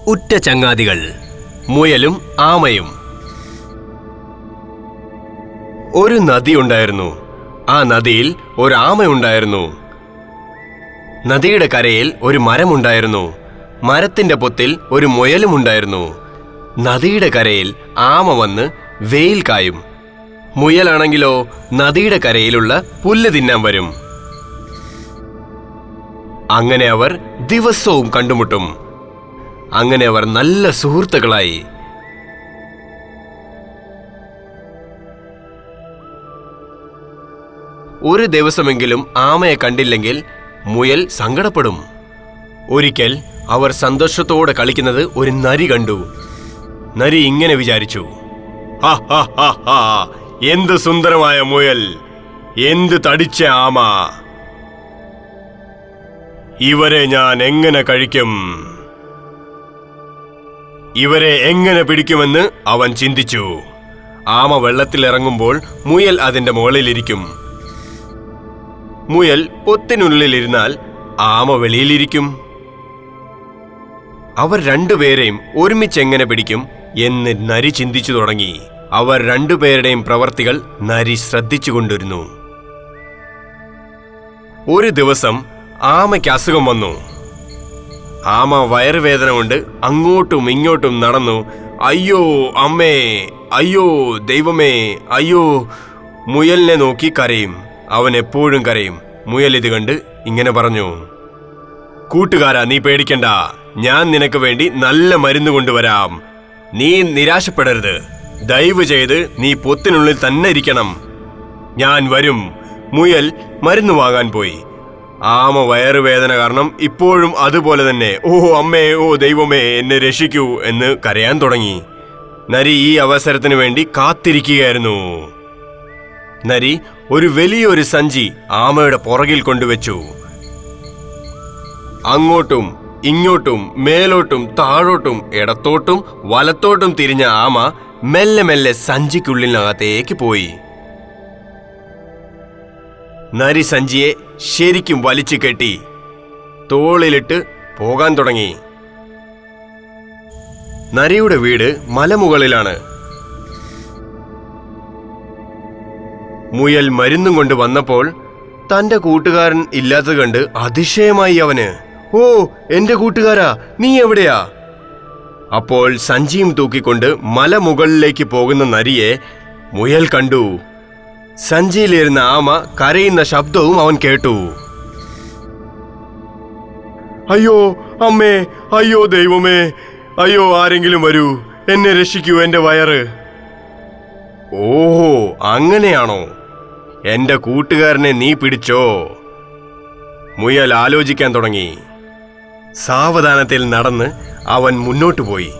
ഉറ്റ ചങ്ങാതികൾ മുയലും ആമയും. ഒരു നദിയുണ്ടായിരുന്നു. ആ നദിയിൽ ഒരു ആമയുണ്ടായിരുന്നു. നദിയുടെ കരയിൽ ഒരു മരമുണ്ടായിരുന്നു. മരത്തിന്റെ പൊത്തിൽ ഒരു മുയലുമുണ്ടായിരുന്നു. നദിയുടെ കരയിൽ ആമ വന്ന് വെയിൽ കായും. മുയലാണെങ്കിലോ നദിയുടെ കരയിലുള്ള പുല്ല് തിന്നാൻ വരും. അങ്ങനെ അവർ ദിവസവും കണ്ടുമുട്ടും. അങ്ങനെ അവർ നല്ല സുഹൃത്തുക്കളായി. ഒരു ദിവസമെങ്കിലും ആമയെ കണ്ടില്ലെങ്കിൽ മുയൽ സങ്കടപ്പെടും. ഒരിക്കൽ അവർ സന്തോഷത്തോടെ കളിക്കുന്നത് ഒരു നരി കണ്ടു. നരി ഇങ്ങനെ വിചാരിച്ചു, എന്ത് സുന്ദരമായ മുയൽ, എന്ത് തടിച്ച ആമ, ഇവരെ ഞാൻ എങ്ങനെ കഴിക്കും, ഇവരെ എങ്ങനെ പിടിക്കുമെന്ന് അവൻ ചിന്തിച്ചു. ആമ വെള്ളത്തിലിറങ്ങുമ്പോൾ മുയൽ അതിന്റെ മുകളിലിരിക്കും. മുയൽ പൊത്തിനുള്ളിലിരുന്നാൽ ആമ വെളിയിലിരിക്കും. അവർ രണ്ടുപേരെയും ഒരുമിച്ചെങ്ങനെ പിടിക്കും എന്ന് നരി ചിന്തിച്ചു തുടങ്ങി. അവർ രണ്ടുപേരുടെയും പ്രവർത്തികൾ നരി ശ്രദ്ധിച്ചുകൊണ്ടിരുന്നു. ഒരു ദിവസം ആമയ്ക്ക് അസുഖം വന്നു. ആമ വയറുവേദന കൊണ്ട് അങ്ങോട്ടും ഇങ്ങോട്ടും നടന്നു. അയ്യോ അമ്മേ, അയ്യോ ദൈവമേ, അയ്യോ. മുയലിനെ നോക്കി കരയും. അവൻ എപ്പോഴും കരയും. മുയൽ ഇത് കണ്ട് ഇങ്ങനെ പറഞ്ഞു, കൂട്ടുകാരാ, നീ പേടിക്കണ്ട, ഞാൻ നിനക്ക് വേണ്ടി നല്ല മരുന്ന് കൊണ്ടുവരാം. നീ നിരാശപ്പെടരുത്. ദയവ് ചെയ്ത് നീ പൊത്തിനുള്ളിൽ തന്നെ ഇരിക്കണം. ഞാൻ വരും. മുയൽ മരുന്ന് വാങ്ങാൻ പോയി. ആമ വയറുവേദന കാരണം ഇപ്പോഴും അതുപോലെ തന്നെ ഓ അമ്മേ, ഓ ദൈവമേ, എന്നെ രക്ഷിക്കൂ എന്ന് കരയാൻ തുടങ്ങി. നരി ഈ അവസരത്തിന് വേണ്ടി കാത്തിരിക്കുകയായിരുന്നു. നരി ഒരു വലിയൊരു സഞ്ചി ആമയുടെ പുറകിൽ കൊണ്ടുവച്ചു. അങ്ങോട്ടും ഇങ്ങോട്ടും മേലോട്ടും താഴോട്ടും ഇടത്തോട്ടും വലത്തോട്ടും തിരിഞ്ഞ ആമ മെല്ലെ മെല്ലെ സഞ്ചിക്കുള്ളിനകത്തേക്ക് പോയി. നരി സഞ്ചിയെ ശരിക്കും വലിച്ചു കെട്ടി തോളിലിട്ട് പോകാൻ തുടങ്ങി. നരിയുടെ വീട് മലമുകളിലാണ്. മുയൽ മരുന്നും കൊണ്ട് വന്നപ്പോൾ തന്റെ കൂട്ടുകാരൻ ഇല്ലാത്തത് കണ്ട് അതിശയമായി അവന്. ഓ എന്റെ കൂട്ടുകാരാ, നീ എവിടെയാ? അപ്പോൾ സഞ്ചിയും തൂക്കിക്കൊണ്ട് മലമുകളിലേക്ക് പോകുന്ന നരിയെ മുയൽ കണ്ടു. സഞ്ചിയിലിരുന്ന ആമ കരയുന്ന ശബ്ദവും അവൻ കേട്ടു. അയ്യോ അമ്മേ, അയ്യോ ദൈവമേ, അയ്യോ ആരെങ്കിലും വരൂ, എന്നെ രക്ഷിക്കൂ, എന്റെ വയറ്. ഓഹോ, അങ്ങനെയാണോ? എന്റെ കൂട്ടുകാരനെ നീ പിടിച്ചോ? മുയൽ ആലോചിക്കാൻ തുടങ്ങി. സാവധാനത്തിൽ നടന്ന് അവൻ മുന്നോട്ടു പോയി.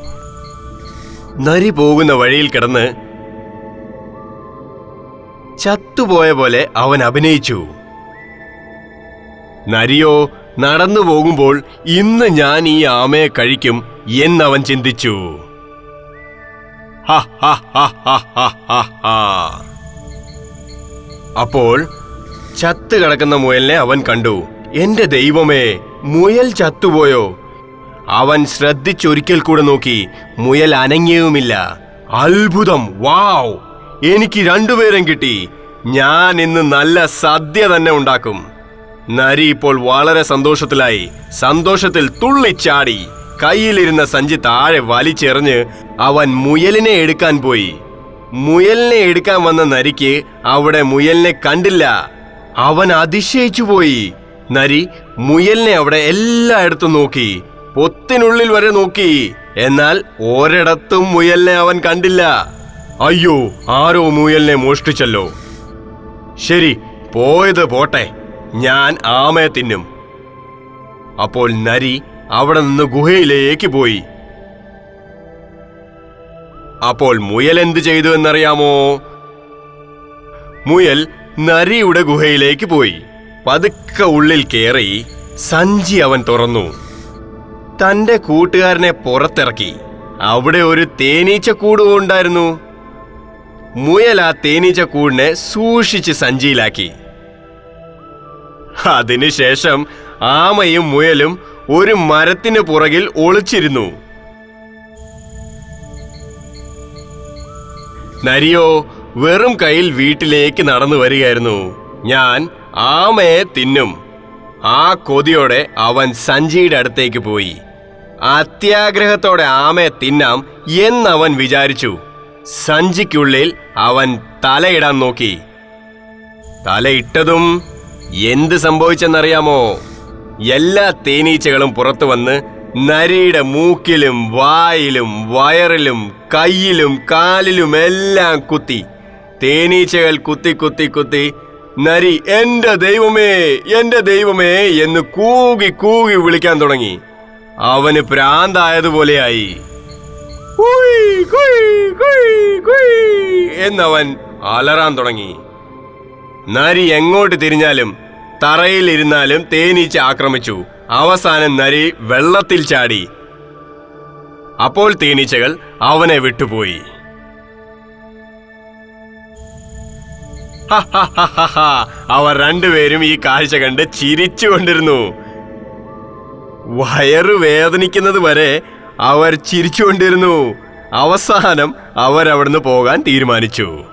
നരി പോകുന്ന വഴിയിൽ കിടന്ന് ചത്തുപോയ പോലെ അവൻ അഭിനയിച്ചു. നരിയോ നടന്നു പോകുമ്പോൾ ഇന്ന് ഞാൻ ഈ ആമയെ കഴിക്കും എന്നവൻ ചിന്തിച്ചു. അപ്പോൾ ചത്തു കിടക്കുന്ന മുയലിനെ അവൻ കണ്ടു. എന്റെ ദൈവമേ, മുയൽ ചത്തുപോയോ? അവൻ ശ്രദ്ധിച്ചൊരിക്കൽ കൂടെ നോക്കി. മുയൽ അനങ്ങിയുമില്ല. അത്ഭുതം! വാവ്! എനിക്ക് രണ്ടുപേരും കിട്ടി. ഞാൻ ഇന്ന് നല്ല സദ്യ തന്നെ ഉണ്ടാക്കും. നരി ഇപ്പോൾ വളരെ സന്തോഷത്തിലായി. സന്തോഷത്തിൽ തുള്ളിച്ചാടി. കയ്യിലിരുന്ന സഞ്ചി താഴെ വലിച്ചെറിഞ്ഞ് അവൻ മുയലിനെ എടുക്കാൻ പോയി. മുയലിനെ എടുക്കാൻ വന്ന നരിക്ക് അവിടെ മുയലിനെ കണ്ടില്ല. അവൻ അതിശയിച്ചു പോയി. നരി മുയലിനെ അവിടെ എല്ലായിടത്തും നോക്കി, പൊത്തിനുള്ളിൽ വരെ നോക്കി. എന്നാൽ ഒരിടത്തും മുയലിനെ അവൻ കണ്ടില്ല. അയ്യോ, ആരോ മുയലിനെ മോഷ്ടിച്ചല്ലോ. ശരി, പോയത് പോട്ടെ, ഞാൻ ആമയെ തിന്നും. അപ്പോൾ നരി അവിടെ നിന്ന് ഗുഹയിലേക്ക് പോയി. അപ്പോൾ മുയൽ എന്ത് ചെയ്തു എന്നറിയാമോ? മുയൽ നരിയുടെ ഗുഹയിലേക്ക് പോയി. പതുക്കെ ഉള്ളിൽ കയറി സഞ്ചി അവൻ തുറന്നു. തന്റെ കൂട്ടുകാരനെ പുറത്തിറക്കി. അവിടെ ഒരു തേനീച്ചക്കൂട് ഉണ്ടായിരുന്നു. മുയൽ ആ തേനീച്ചക്കൂടിനെ സൂക്ഷിച്ച് സഞ്ചിയിലാക്കി. അതിനുശേഷം ആമയും മുയലും ഒരു മരത്തിന് പുറകിൽ ഒളിച്ചിരുന്നു. നരിയോ വെറും കയ്യിൽ വീട്ടിലേക്ക് നടന്നു വരികയായിരുന്നു. ഞാൻ ആമയെ തിന്നും. ആ കൊതിയോടെ അവൻ സഞ്ചിയുടെ അടുത്തേക്ക് പോയി. അത്യാഗ്രഹത്തോടെ ആമയെ തിന്നാം എന്നവൻ വിചാരിച്ചു. സഞ്ചിക്കുള്ളിൽ അവൻ തലയിടാൻ നോക്കി. തലയിട്ടതും എന്ത് സംഭവിച്ചെന്നറിയാമോ? എല്ലാ തേനീച്ചകളും പുറത്തു വന്ന് നരിയുടെ മൂക്കിലും വായിലും വയറിലും കയ്യിലും കാലിലും എല്ലാം കുത്തി. തേനീച്ചകൾ കുത്തി കുത്തി കുത്തി നരി എന്റെ ദൈവമേ, എന്റെ ദൈവമേ എന്ന് കൂകി കൂകി വിളിക്കാൻ തുടങ്ങി. അവന് ഭ്രാന്തായതുപോലെയായി. എന്നവൻ അലറാൻ തുടങ്ങി. നരി എങ്ങോട്ട് തിരിഞ്ഞാലും തറയിലിരുന്നാലും തേനീച്ച ആക്രമിച്ചു. അവസാനം നരി വെള്ളത്തിൽ ചാടി. അപ്പോൾ തേനീച്ചകൾ അവനെ വിട്ടുപോയി. അവർ രണ്ടുപേരും ഈ കാഴ്ച കണ്ട് ചിരിച്ചുകൊണ്ടിരുന്നു. വയറു വേദനിക്കുന്നത് വരെ അവർ ചിരിച്ചുകൊണ്ടിരുന്നു. അവസാനം അവരവിടുന്ന് പോകാൻ തീരുമാനിച്ചു.